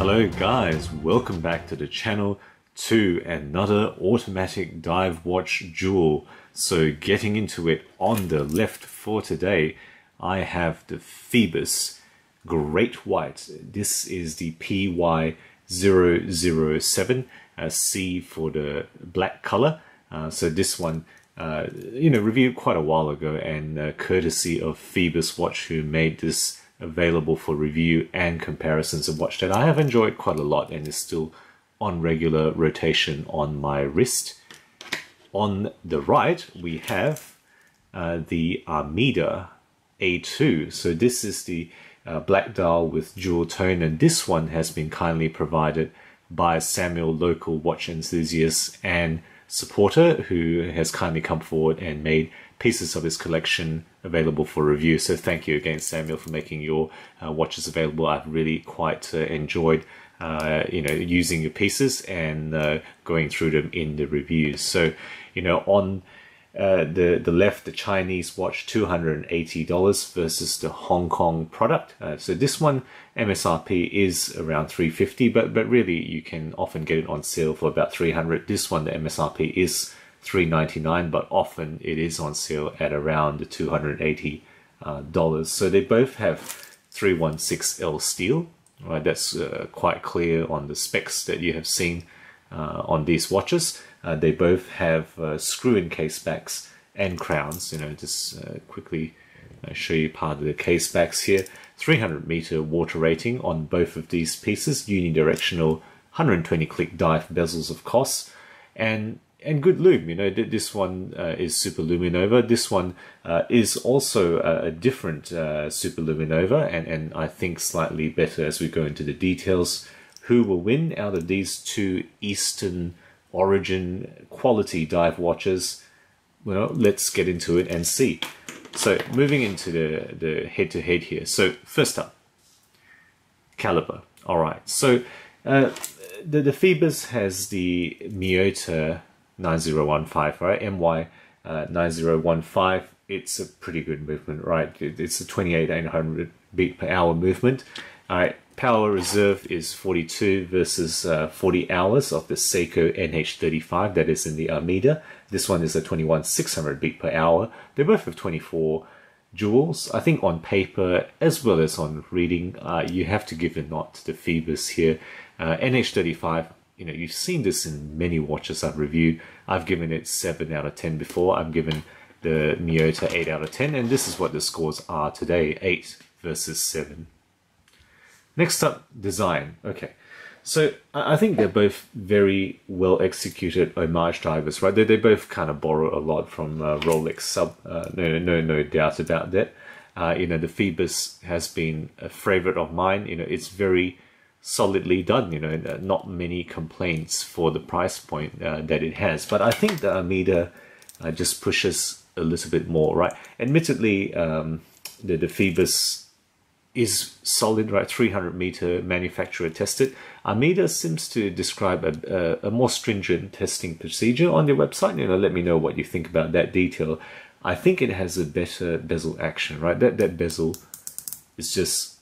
Hello guys, welcome back to the channel to another automatic dive watch Duel. So getting into it on the left for today, I have the Phoibos Great White. This is the PY007, C for the black color. So this one, reviewed quite a while ago, and courtesy of Phoibos Watch, who made this available for review and comparisons, of watch that I have enjoyed quite a lot and is still on regular rotation on my wrist. On the right, we have the Armida A2. So this is the black dial with dual tone, and this one has been kindly provided by Samuel, local watch enthusiast and supporter, who has kindly come forward and made pieces of his collection available for review. So thank you again, Samuel, for making your watches available. I've really quite enjoyed using your pieces and going through them in the reviews. So on the left, the Chinese watch, $280 versus the Hong Kong product. So this one MSRP is around $350, but really you can often get it on sale for about $300. This one, the MSRP is $399, but often it is on sale at around the $280. So they both have 316L steel. Right, that's quite clear on the specs that you have seen on these watches. They both have screw-in case backs and crowns. Just quickly show you part of the case backs here. 300-meter water rating on both of these pieces. Unidirectional 120-click dive bezels, of course, and good lube. This one is Super Luminova. This one is also a different Super Luminova, and I think slightly better as we go into the details. Who will win out of these two Eastern origin quality dive watches? Well, let's get into it and see. So moving into the head-to-head here. So first up, caliber. All right. So the Phoibos has the Miyota 9015, right? MY 9015. It's a pretty good movement, right? It's a 28,800 beat per hour movement. All right. Power reserve is 42 versus 40 hours of the Seiko NH35 that is in the Armida. This one is a 21,600 beat per hour. They both have 24 jewels. I think on paper as well as on reading, you have to give a nod to the Phoibos here. NH35, you've seen this in many watches I've reviewed. I've given it 7 out of 10 before. I've given the Miyota 8 out of 10, and this is what the scores are today, 8 versus 7. Next up, design. Okay, so I think they're both very well executed homage divers, right? They both kind of borrow a lot from Rolex sub. No doubt about that. The Phoibos has been a favorite of mine. It's very solidly done. Not many complaints for the price point that it has. But I think the Armida just pushes a little bit more, right? Admittedly, the Phoibos is solid, right? 300-meter manufacturer tested. Armida seems to describe a more stringent testing procedure on their website. Let me know what you think about that detail. I think it has a better bezel action, right? That bezel is just,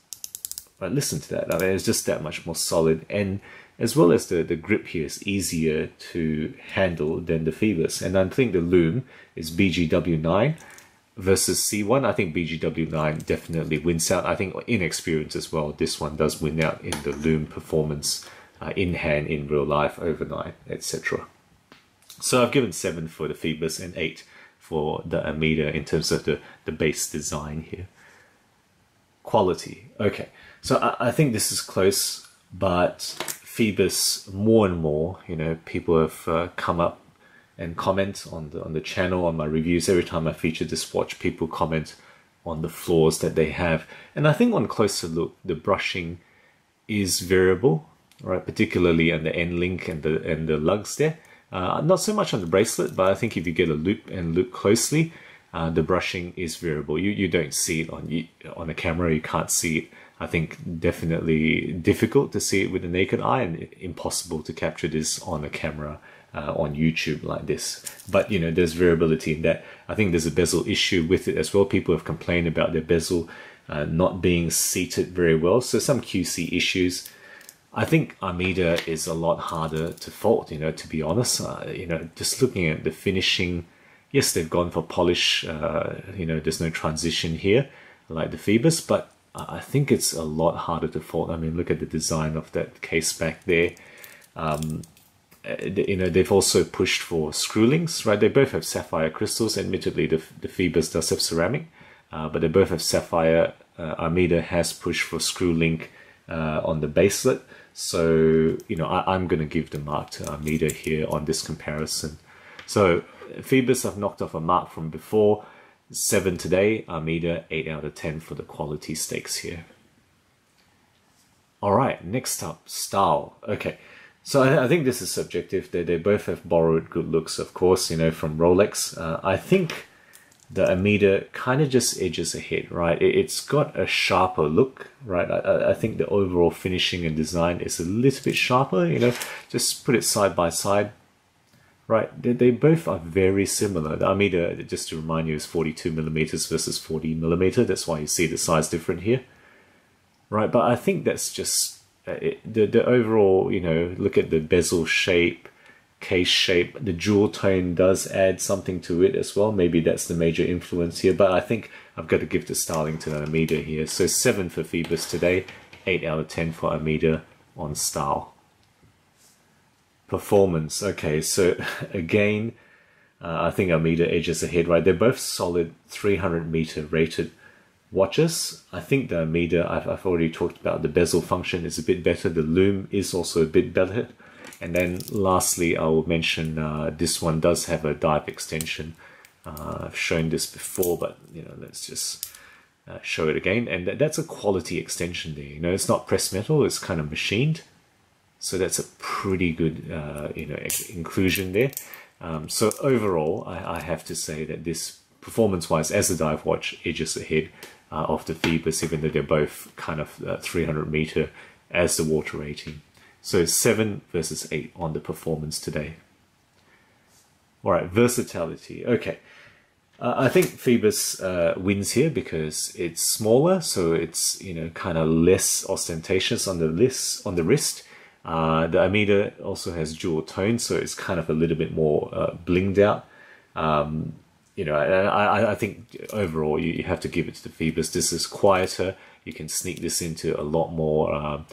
right, listen to that. I mean, it's just that much more solid, and as well as the grip here is easier to handle than the Phoibos. And I think the loom is BGW9 versus C1. I think BGW9 definitely wins out. I think in experience as well, this one does win out in the loom performance, in hand, in real life, overnight, etc. So I've given 7 for the Phoibos and 8 for the Armida in terms of the base design here. Quality. Okay, so I think this is close, but Phoibos more and more, people have come up and comment on the channel, on my reviews. Every time I feature this watch, people comment on the flaws that they have. And I think on closer look, the brushing is variable, right? Particularly on the end link and the lugs there. Not so much on the bracelet, but I think if you get a loop and look closely, the brushing is variable. You don't see it on a camera. You can't see it. I think definitely difficult to see it with the naked eye, and impossible to capture this on a camera on YouTube like this. But there's variability in that. I think there's a bezel issue with it as well. People have complained about their bezel not being seated very well, so some QC issues. I think Armida is a lot harder to fault, to be honest. Just looking at the finishing, yes, they've gone for polish, there's no transition here like the Phoibos, but I think it's a lot harder to fault. I mean, look at the design of that case back there. They've also pushed for screw links, right? They both have sapphire crystals. Admittedly, the Phoibos does have ceramic, but they both have sapphire. Armida has pushed for screw link on the baselet. So, I'm going to give the mark to Armida here on this comparison. So, Phoibos have knocked off a mark from before. 7 today, Armida 8 out of 10 for the quality stakes here. Alright, next up, style. Okay, so I think this is subjective. They both have borrowed good looks, of course, from Rolex. I think the Armida kind of just edges ahead, right? It's got a sharper look, right? I think the overall finishing and design is a little bit sharper, just put it side by side. Right, they both are very similar. The Armida, just to remind you, is 42mm versus 40mm. That's why you see the size different here. Right, but I think that's just the overall, look at the bezel shape, case shape. The jewel tone does add something to it as well. Maybe that's the major influence here, but I think I've got to give the styling to the Armida here. So 7 for Phoibos today, 8 out of 10 for Armida on style. Performance. Okay, so again, I think Armida edges ahead, right? They're both solid 300-meter rated watches. I think the Armida, I've already talked about, the bezel function is a bit better. The lume is also a bit better. And then lastly, I will mention this one does have a dive extension. I've shown this before, but let's just show it again. And that's a quality extension there. It's not pressed metal, it's kind of machined. So that's a pretty good, inclusion there. So overall, I have to say that this, performance-wise, as a dive watch, edges ahead of the Phoibos, even though they're both kind of 300-meter as the water rating. So 7 versus 8 on the performance today. All right, versatility. Okay, I think Phoibos wins here because it's smaller, so it's kind of less ostentatious on the wrist. The Armida also has jewel tone, so it's kind of a little bit more blinged out. I think overall you have to give it to the Phoibos. This is quieter. You can sneak this into a lot more,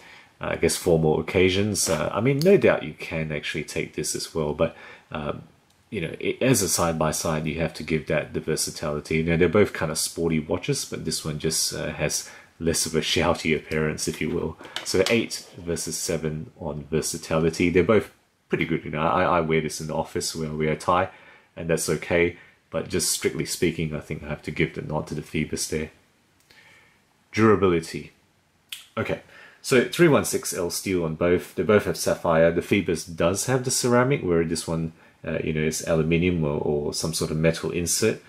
I guess, formal occasions. I mean, no doubt you can actually take this as well, but as a side-by-side, you have to give that the versatility. They're both kind of sporty watches, but this one just has less of a shouty appearance, if you will. So 8 versus 7 on versatility. They're both pretty good. I wear this in the office where I wear a tie, and that's okay. But just strictly speaking, I think I have to give the nod to the Phoibos there. Durability. Okay, so 316L steel on both. They both have sapphire. The Phoibos does have the ceramic, where this one, is aluminium or some sort of metal insert.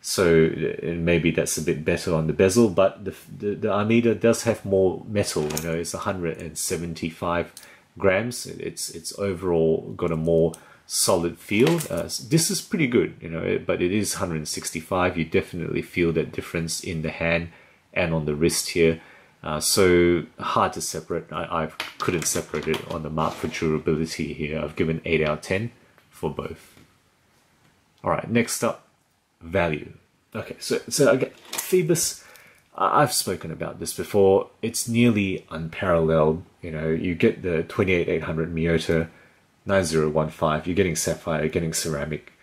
So maybe that's a bit better on the bezel, but the Armida does have more metal. It's 175 grams. It's overall got a more solid feel. This is pretty good, but it is 165. You definitely feel that difference in the hand and on the wrist here. So hard to separate. I couldn't separate it on the mark for durability here. I've given 8 out of 10 for both. All right, next up. Value. Okay, so again, Phoibos, I've spoken about this before. It's nearly unparalleled. You get the 28800 Miyota 9015. You're getting sapphire, you're getting ceramic,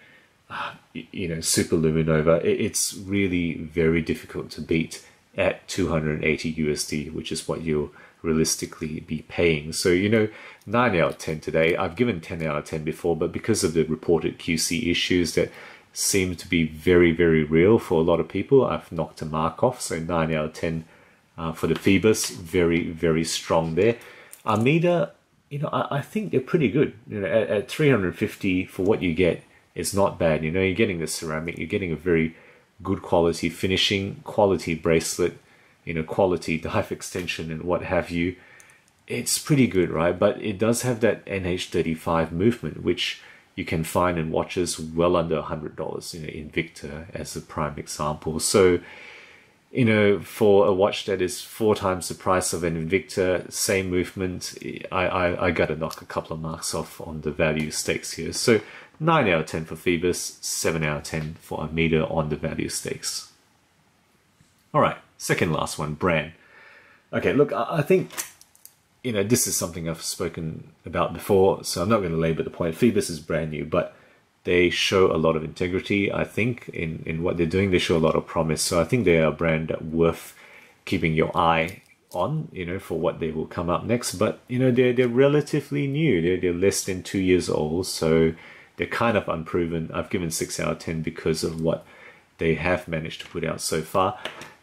super luminova. It's really very difficult to beat at 280 USD, which is what you'll realistically be paying. So 9 out of 10 today. I've given 10 out of 10 before, but because of the reported QC issues that seem to be very, very real for a lot of people, I've knocked a mark off. So 9 out of 10 for the Phoibos. Very, very strong there. Armida, I think they're pretty good. At 350 for what you get, it's not bad. You're getting the ceramic, you're getting a very good quality finishing, quality bracelet, quality dive extension and what have you. It's pretty good, right? But it does have that NH35 movement, which you can find in watches well under $100, Invicta as a prime example. So you know, for a watch that is 4 times the price of an Invicta, same movement, I got to knock a couple of marks off on the value stakes here. So 9 out of 10 for Phoibos, 7 out of 10 for Armida on the value stakes. All right, second last one, brand. Okay, look, I think, you know, this is something I've spoken about before, so I'm not going to labor the point. Phoibos is brand new, but they show a lot of integrity, I think, in what they're doing. They show a lot of promise. So I think they are a brand that worth keeping your eye on, you know, for what they will come up next. But, you know, they're relatively new. They're less than 2 years old, so they're kind of unproven. I've given 6 out of 10 because of what they have managed to put out so far.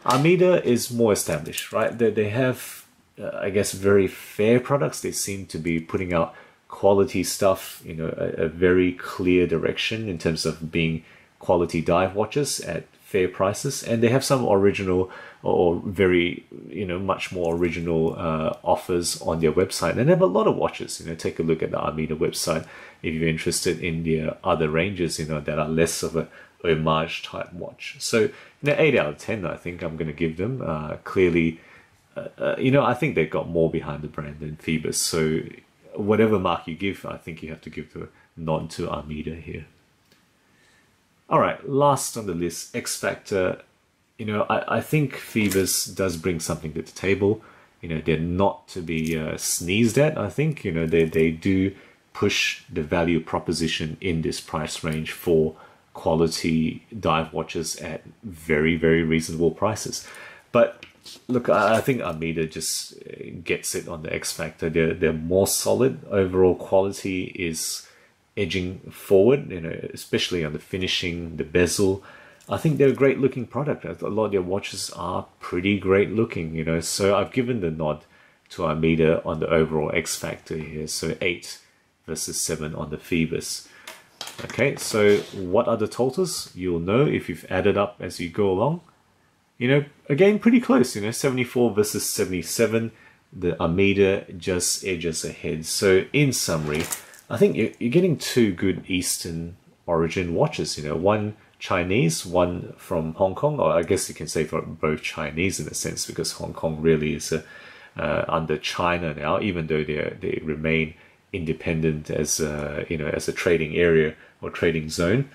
Armida is more established, right? They have, I guess, very fair products. They seem to be putting out quality stuff, you know, a very clear direction in terms of being quality dive watches at fair prices, and they have some original or very, you know, much more original offers on their website, and they have a lot of watches. You know, take a look at the Armida website if you're interested in their other ranges, you know, that are less of a homage type watch. So, you know, 8 out of 10 I think I'm going to give them. Clearly, you know, I think they've got more behind the brand than Phoibos, so whatever mark you give, I think you have to give the nod to Armida here. All right, last on the list, X Factor. You know, I think Phoibos does bring something to the table. You know, they're not to be sneezed at, I think. You know, they do push the value proposition in this price range for quality dive watches at very, very reasonable prices. But look, I think Armida just gets it on the X Factor. They're more solid. Overall quality is edging forward, you know, especially on the finishing, the bezel. I think they're a great looking product. A lot of their watches are pretty great looking, you know. So I've given the nod to Armida on the overall X Factor here. So 8 versus 7 on the Phoibos. Okay, so what are the totals? You'll know if you've added up as you go along. You know, again, pretty close, you know, 74 versus 77. The Armida just edges ahead. So in summary, I think you're getting 2 good Eastern origin watches, you know, one Chinese, one from Hong Kong, or I guess you can say for both Chinese in a sense, because Hong Kong really is under China now, even though they remain independent as you know, as a trading area or trading zone,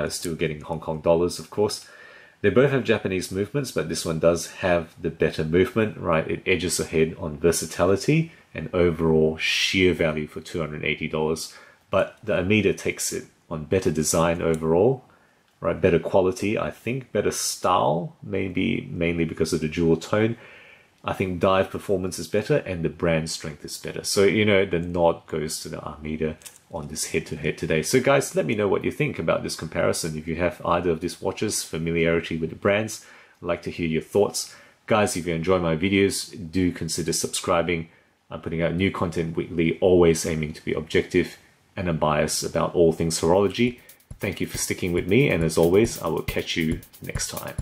still getting Hong Kong dollars, of course. They both have Japanese movements, but this one does have the better movement, right? It edges ahead on versatility and overall sheer value for $280. But the Armida takes it on better design overall, right? Better quality, I think, better style, maybe mainly because of the jewel tone. I think dive performance is better and the brand strength is better. So, you know, the nod goes to the Armida on this head-to-head today. So guys, let me know what you think about this comparison. If you have either of these watches, familiarity with the brands, I'd like to hear your thoughts. Guys, if you enjoy my videos, do consider subscribing. I'm putting out new content weekly, always aiming to be objective and unbiased about all things horology. Thank you for sticking with me, and as always, I will catch you next time.